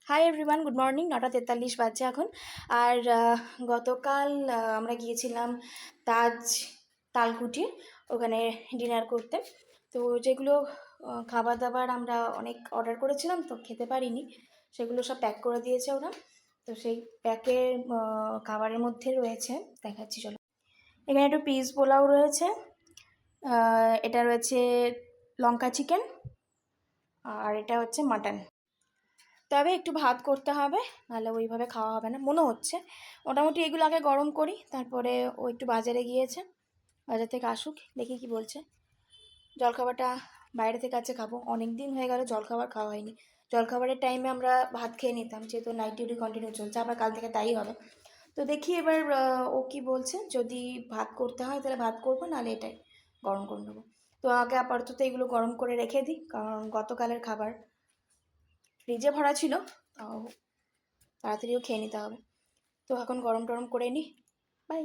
Hi everyone, good morning. 9:43 বাজছে এখন। আর গতকাল আমরা গিয়েছিলাম তাজ তালকুটি, ওখানে ডিনার করতে। তো যেগুলো খাবার দাবার আমরা অনেক অর্ডার করেছিলাম, তো খেতে পারিনি, সেগুলো সব প্যাক করে দিয়েছে ওরা। তো সেই প্যাকের খাবারের মধ্যে রয়েছে, দেখাচ্ছি চলো। এখানে একটু পিস পোলাও রয়েছে, এটা রয়েছে লঙ্কা চিকেন, আর এটা হচ্ছে মাটন। তবে একটু ভাত করতে হবে, নাহলে ওইভাবে খাওয়া হবে না মনে হচ্ছে। মোটামুটি এগুলো আগে গরম করি, তারপরে ও একটু বাজারে গিয়েছে, বাজার থেকে আসুক, দেখি কি বলছে। জলখাবারটা বাইরে থেকে আছে খাবো, অনেক দিন হয়ে গেল জলখাবার খাওয়া হয়নি। জলখাবারের টাইমে আমরা ভাত খেয়ে নিতাম, যেহেতু নাইট ডিউটি কন্টিনিউ চলছে, আবার কাল থেকে তাই হবে। তো দেখি এবার ও কি বলছে। যদি ভাত করতে হয় তাহলে ভাত করবো, নাহলে এটাই গরম করে নেবো। তো আগে আপাতত এগুলো গরম করে রেখে দিই, কারণ গতকালের খাবার ফ্রিজে ভরা ছিল, তাও তাড়াতাড়িও খেয়ে নিতে হবে। তো এখন গরম টরম করে নিই। বাই।